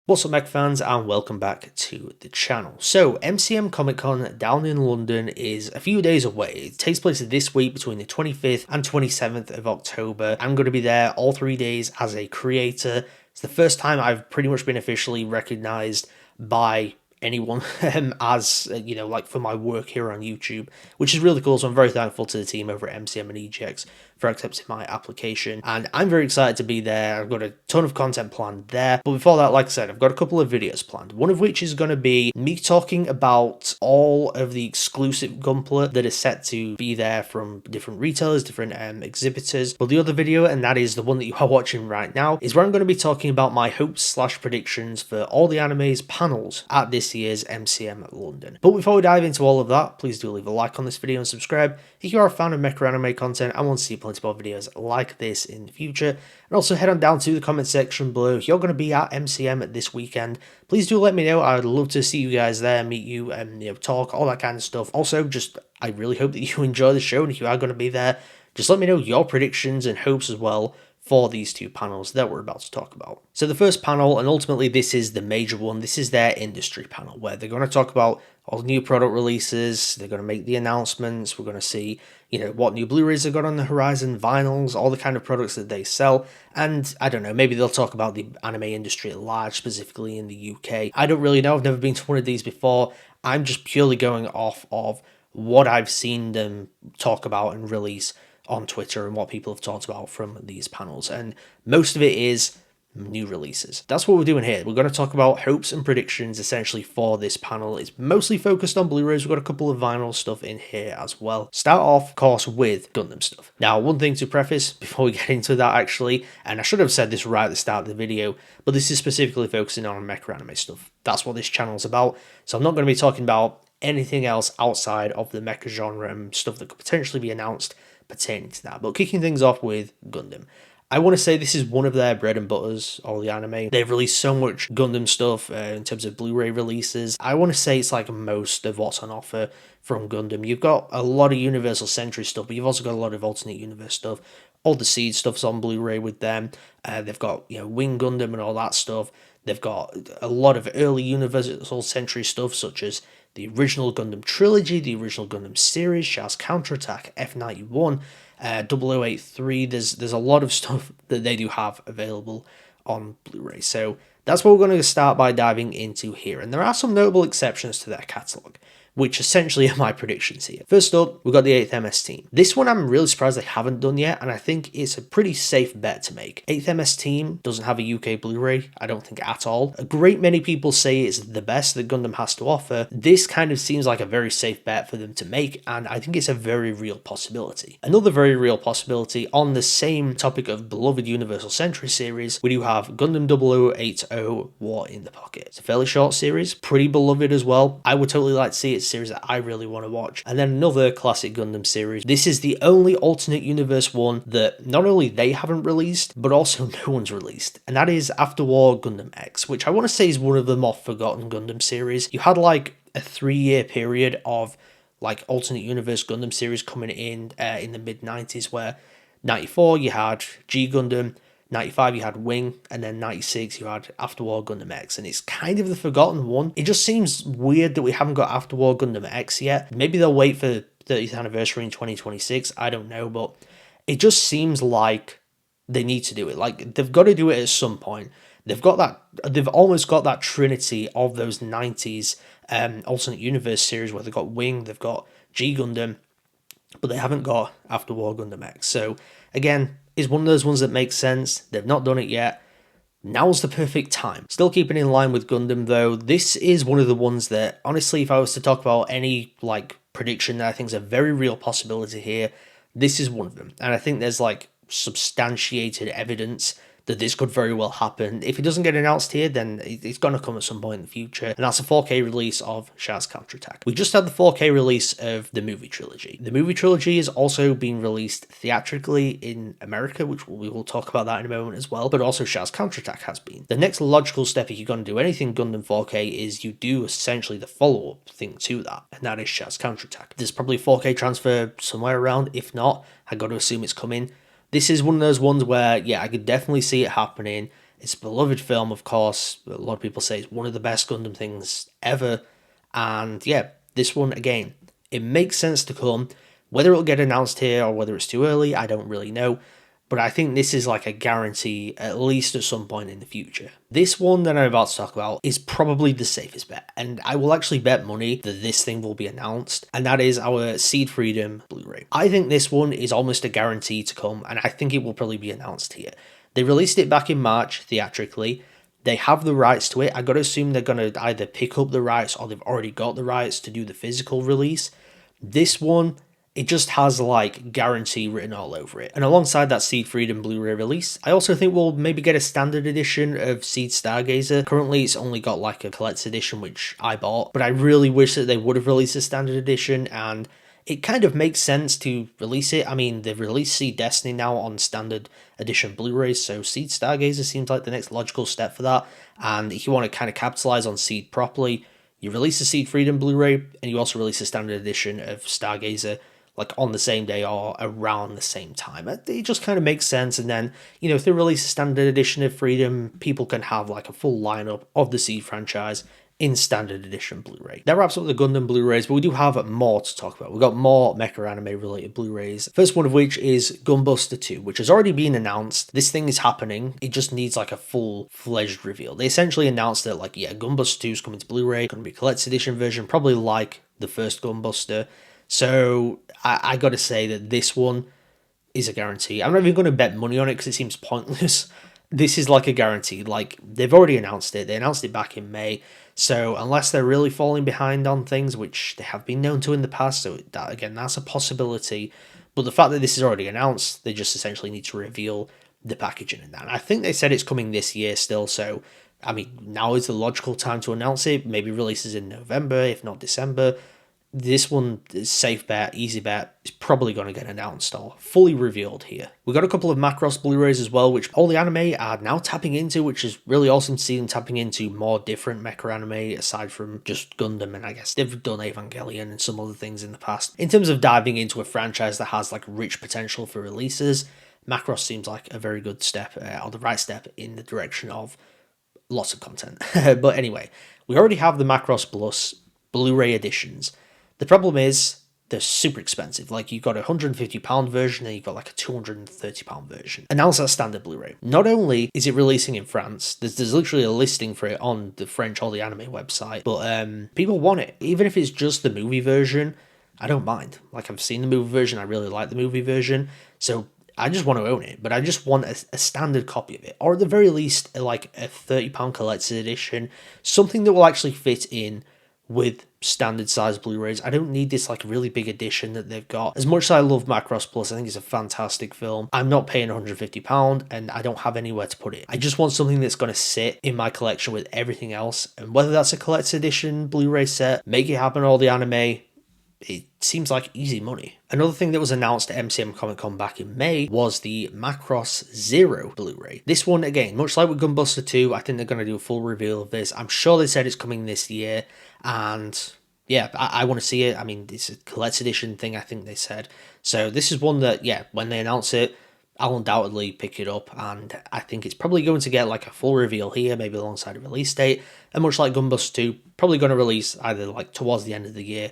What's up, Mech fans, and welcome back to the channel. So, MCM Comic Con down in London is a few days away. It takes place this week between the 25th and 27th of October. I'm going to be there all 3 days as a creator. It's the first time I've pretty much been officially recognized by anyone as like for my work here on YouTube, which is really cool. So I'm very thankful to the team over at MCM and EGX for accepting my application, and I'm very excited to be there. I've got a ton of content planned there, but before that, like I said, I've got a couple of videos planned, one of which is going to be me talking about all of the exclusive Gunpla that is set to be there from different retailers, different exhibitors. But the other video, and that is the one that you are watching right now, is where I'm going to be talking about my hopes / predictions for all the anime's panels at this year's MCM London. But before we dive into all of that, please do leave a like on this video and subscribe if you are a fan of Mecha anime content and want to see plenty more videos like this in the future. And also head on down to the comment section below. If you're going to be at MCM this weekend, please do let me know. I'd love to see you guys there, meet you, and talk, all that kind of stuff. Also, I really hope that you enjoy the show, and if you are going to be there, just let me know your predictions and hopes as well for these two panels that we're about to talk about. So the first panel, and ultimately this is the major one, this is their industry panel, where they're going to talk about all the new product releases, they're going to make the announcements, we're going to see, what new Blu-rays they've got on the horizon, vinyls, all the kind of products that they sell, and I don't know, maybe they'll talk about the anime industry at large, specifically in the UK. I don't really know, I've never been to one of these before. I'm just purely going off of what I've seen them talk about and release on Twitter and what people have talked about from these panels, and most of it is new releases. That's what we're doing here. We're going to talk about hopes and predictions essentially for this panel. It's mostly focused on Blu-rays. We've got a couple of vinyl stuff in here as well. Start off, of course, with Gundam stuff. Now, one thing to preface before we get into that actually, and I should have said this right at the start of the video, but this is specifically focusing on Mecha anime stuff. That's what this channel is about. So I'm not going to be talking about anything else outside of the Mecha genre and stuff that could potentially be announced pertaining to that. But kicking things off with Gundam, I want to say this is one of their bread and butters, all the anime. They've released so much Gundam stuff in terms of Blu-ray releases. I want to say it's like most of what's on offer from Gundam. You've got a lot of Universal Century stuff, but you've also got a lot of alternate universe stuff. All the Seed stuff's on Blu-ray with them. They've got Wing Gundam and all that stuff. They've got a lot of early Universal Century stuff, such as the original Gundam trilogy, the original Gundam series, Char's Counterattack, F91, 0083. There's a lot of stuff that they do have available on Blu-ray. So that's what we're going to start by diving into here. And there are some notable exceptions to their catalogue, which essentially are my predictions here. First up, we've got the 8th MS Team. This one I'm really surprised they haven't done yet, and I think it's a pretty safe bet to make. 8th MS Team doesn't have a UK Blu-ray, I don't think at all. A great many people say it's the best that Gundam has to offer. This kind of seems like a very safe bet for them to make, and I think it's a very real possibility. Another very real possibility on the same topic of beloved Universal Century series, we do have Gundam 0080 War in the Pocket. It's a fairly short series, pretty beloved as well. I would totally like to see it series that I really want to watch. And then another classic Gundam series. This is the only alternate universe one that not only they haven't released, but also no one's released. And that is After War Gundam X, which I want to say is one of the more forgotten Gundam series. You had like a 3-year period of like alternate universe Gundam series coming in the mid-90s, where 94 you had G Gundam, 95 you had Wing, and then 96 you had After War Gundam X, and it's kind of the forgotten one. It just seems weird that we haven't got After War Gundam X yet. Maybe they'll wait for the 30th anniversary in 2026, I don't know, but it just seems like they need to do it. Like, they've got to do it at some point. They've almost got that trinity of those 90s alternate universe series where they've got Wing, they've got G Gundam, but they haven't got After War Gundam X. So again, is one of those ones that makes sense. They've not done it yet. Now's the perfect time. Still keeping in line with Gundam though, this is one of the ones that, honestly, if I was to talk about any like prediction that I think is a very real possibility here, this is one of them. And I think there's like substantiated evidence that this could very well happen. If it doesn't get announced here, then it's going to come at some point in the future, and that's a 4K release of Char's Counterattack. We just had the 4K release of the movie trilogy. The movie trilogy is also being released theatrically in America, which we will talk about that in a moment as well, but also Char's Counterattack has been. The next logical step if you're going to do anything Gundam 4K is you do essentially the follow-up thing to that, and that is Char's Counterattack. There's probably a 4K transfer somewhere around. If not, I got to assume it's coming. This is one of those ones where, yeah, I could definitely see it happening. It's a beloved film, of course. A lot of people say it's one of the best Gundam things ever. And yeah, this one, again, it makes sense to come. Whether it'll get announced here or whether it's too early, I don't really know. But I think this is like a guarantee, at least at some point in the future. This one that I'm about to talk about is probably the safest bet, and I will actually bet money that this thing will be announced, and that is our Seed Freedom Blu-ray. I think this one is almost a guarantee to come, and I think it will probably be announced here. They released it back in March, theatrically. They have the rights to it. I gotta assume they're gonna either pick up the rights or they've already got the rights to do the physical release. This one, it just has like guarantee written all over it. And alongside that Seed Freedom Blu-ray release, I also think we'll maybe get a standard edition of Seed Stargazer. Currently it's only got like a collector's edition, which I bought, but I really wish that they would have released a standard edition, and it kind of makes sense to release it. I mean, they've released Seed Destiny now on standard edition Blu-rays, so Seed Stargazer seems like the next logical step for that. And if you want to kind of capitalize on Seed properly, you release the Seed Freedom Blu-ray, and you also release a standard edition of Stargazer like on the same day or around the same time. It just kind of makes sense. And then, you know, if they release a standard edition of Freedom, people can have like a full lineup of the Seed franchise in standard edition Blu-ray. That wraps up the Gundam Blu-rays, but we do have more to talk about. We've got more Mecha anime related Blu-rays. First one of which is Gunbuster 2, which has already been announced. This thing is happening. It just needs like a full-fledged reveal. They essentially announced that like, yeah, Gunbuster 2 is coming to Blu-ray, going to be a collector's edition version, probably like the first Gunbuster. So I got to say that this one is a guarantee. I'm not even going to bet money on it because it seems pointless. This is like a guarantee. Like, they've already announced it. They announced it back in May. So unless they're really falling behind on things, which they have been known to in the past, so that, again, that's a possibility. But the fact that this is already announced, they just essentially need to reveal the packaging and that. And I think they said it's coming this year still, so I mean, now is the logical time to announce it. Maybe releases in November, if not December. This one is safe bet, easy bet. It's probably going to get announced or fully revealed here. We got a couple of Macross Blu-rays as well, which all the anime are now tapping into, which is really awesome to see them tapping into more different mecha anime aside from just Gundam, and I guess they've done Evangelion and some other things in the past. In terms of diving into a franchise that has like rich potential for releases, Macross seems like a very good step, or the right step in the direction of lots of content. But anyway, we already have the Macross Plus Blu-ray editions. The problem is they're super expensive. Like, you've got a £150 version and you've got like a £230 version. And now it's a standard Blu-ray. Not only is it releasing in France, there's literally a listing for it on the French or the anime website, but people want it. Even if it's just the movie version, I don't mind. Like, I've seen the movie version, I really like the movie version, so I just want to own it, but I just want a standard copy of it, or at the very least, like a £30 collector's edition, something that will actually fit in with standard size Blu-rays. I don't need this like really big edition that they've got. As much as I love Macross Plus, I think it's a fantastic film, I'm not paying £150 and I don't have anywhere to put it. I just want something that's going to sit in my collection with everything else, and whether that's a collector's edition Blu-ray set, make it happen all the anime, it seems like easy money. Another thing that was announced at MCM Comic Con back in May was the Macross Zero Blu-ray. This one, again, much like with Gunbuster 2, I think they're going to do a full reveal of this. I'm sure they said it's coming this year, and yeah, I want to see it. I mean, it's a collector's edition thing, I think they said. So this is one that, yeah, when they announce it, I'll undoubtedly pick it up, and I think it's probably going to get like a full reveal here, maybe alongside a release date, and much like Gunbuster 2, probably going to release either like towards the end of the year.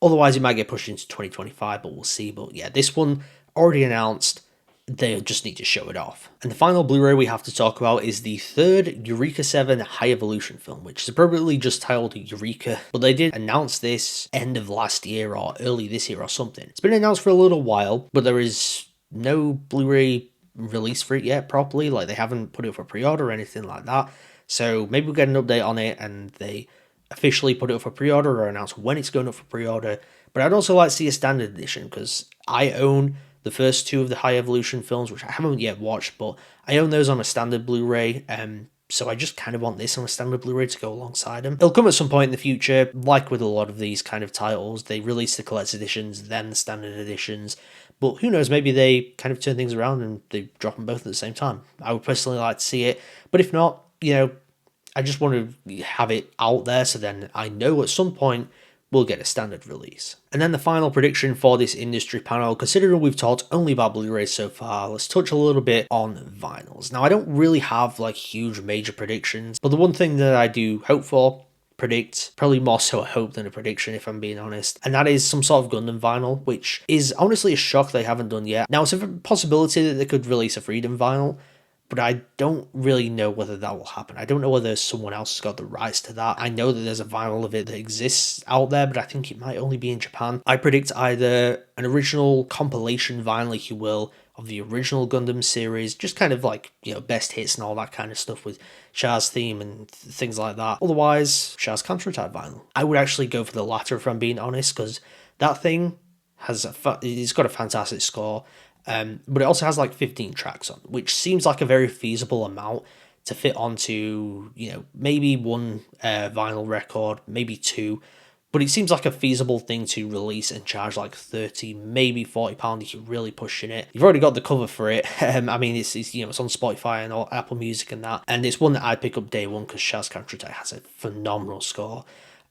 Otherwise, it might get pushed into 2025, but we'll see. But yeah, this one already announced. They just need to show it off. And the final Blu-ray we have to talk about is the third Eureka 7 High Evolution film, which is appropriately just titled Eureka. But they did announce this end of last year or early this year or something. It's been announced for a little while, but there is no Blu-ray release for it yet properly. Like, they haven't put it for pre-order or anything like that. So maybe we'll get an update on it and they officially put it up for pre-order or announce when it's going up for pre-order. But I'd also like to see a standard edition, because I own the first two of the High Evolution films, which I haven't yet watched, but I own those on a standard Blu-ray, so I just kind of want this on a standard Blu-ray to go alongside them. It'll come at some point in the future. Like with a lot of these kind of titles, they release the collector's editions, then the standard editions, but who knows, maybe they kind of turn things around and they drop them both at the same time. I would personally like to see it, but if not, you know, I just want to have it out there, so then I know at some point will get a standard release. And then the final prediction for this industry panel, considering we've talked only about Blu-rays so far, let's touch a little bit on vinyls. Now, I don't really have like huge major predictions, but the one thing that I do hope for, predict, probably more so a hope than a prediction if I'm being honest, and that is some sort of Gundam vinyl, which is honestly a shock they haven't done yet. Now, it's a possibility that they could release a Freedom vinyl, but I don't really know whether that will happen. I don't know whether someone else has got the rights to that. I know that there's a vinyl of it that exists out there, but I think it might only be in Japan. I predict either an original compilation vinyl, if you will, of the original Gundam series, just kind of like, you know, best hits and all that kind of stuff with Char's theme and things like that. Otherwise, Char's counterattack vinyl. I would actually go for the latter if I'm being honest, because that thing has it's got a fantastic score. But it also has like 15 tracks on, which seems like a very feasible amount to fit onto, you know, maybe one vinyl record, maybe two, but it seems like a feasible thing to release and charge like 30, maybe £40 if you're really pushing it. You've already got the cover for it. I mean, it's you know, it's on Spotify and all, Apple Music and that, and it's one that I'd pick up day one because Shaz Counterattack has a phenomenal score.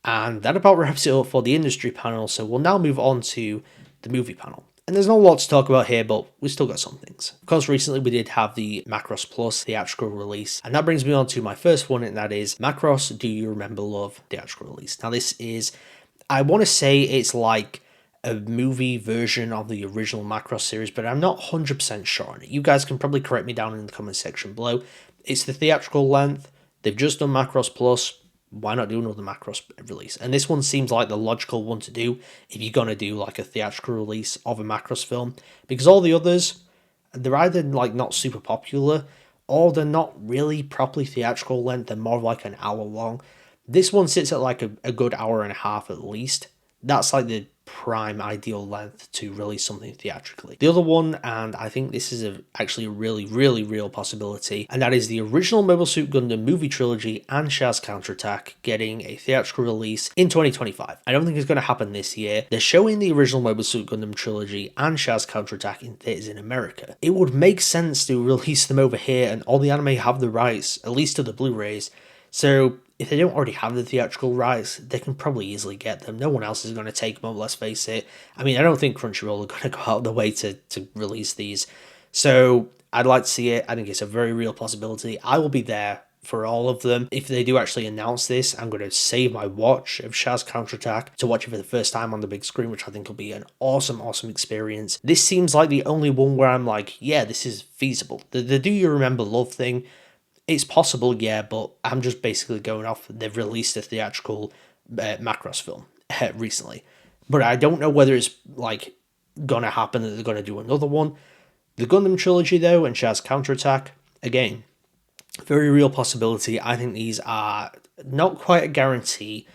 And that about wraps it up for the industry panel, so we'll now move on to the movie panel. And there's not a lot to talk about here, but we still got some things. Of course, recently we did have the Macross Plus theatrical release, and that brings me on to my first one, and that is Macross Do You Remember Love theatrical release. Now this is, I want to say it's like a movie version of the original Macross series, but I'm not 100% sure on it. You guys can probably correct me down in the comment section below. It's the theatrical length. They've just done Macross Plus. Why not do another Macross release? And this one seems like the logical one to do if you're going to do like a theatrical release of a Macross film, because all the others, they're either like not super popular or they're not really properly theatrical length. They're more like an hour long. This one sits at like a good hour and a half at least. That's like the prime ideal length to release something theatrically. The other one, and I think this is actually a really real possibility, and that is the original Mobile Suit Gundam movie trilogy and Shaz Counterattack getting a theatrical release in 2025. I don't think it's going to happen this year. They're showing the original Mobile Suit Gundam trilogy and Shaz Counterattack in theaters in America. It would make sense to release them over here, and all the anime have the rights, at least to the Blu-rays, so if they don't already have the theatrical rights, they can probably easily get them. No one else is going to take them up, let's face it. I mean, I don't think Crunchyroll are going to go out of the way to release these. So I'd like to see it. I think it's a very real possibility. I will be there for all of them. If they do actually announce this, I'm going to save my watch of Shaz Counterattack to watch it for the first time on the big screen, which I think will be an awesome experience. This seems like the only one where I'm like, yeah, this is feasible. The Do You Remember Love thing, it's possible, yeah, but I'm just basically going off. They've released a theatrical Macross film recently. But I don't know whether it's like going to happen that they're going to do another one. The Gundam trilogy, though, and Shaz Counterattack, again, very real possibility. I think these are not quite a guarantee,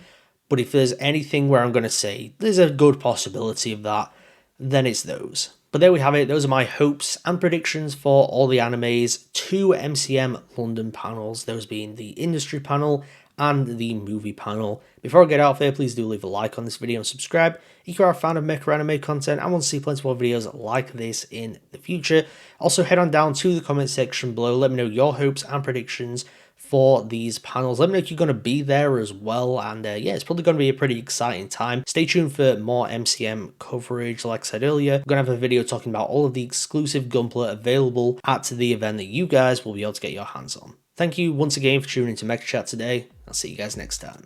but if there's anything where I'm going to say there's a good possibility of that, then it's those. But there we have it. Those are my hopes and predictions for all the animes, 2 MCM London panels, those being the industry panel and the movie panel. Before I get out of here, please do leave a like on this video and subscribe if you are a fan of Mecha anime content and want to see plenty more videos like this in the future. Also, head on down to the comment section below. Let me know your hopes and predictions for these panels. Let me know if you're going to be there as well, and yeah, it's probably going to be a pretty exciting time. Stay tuned for more MCM coverage. Like I said earlier, I'm going to have a video talking about all of the exclusive Gunpla available at the event that you guys will be able to get your hands on. Thank you once again for tuning into Mecha Chat today. I'll see you guys next time.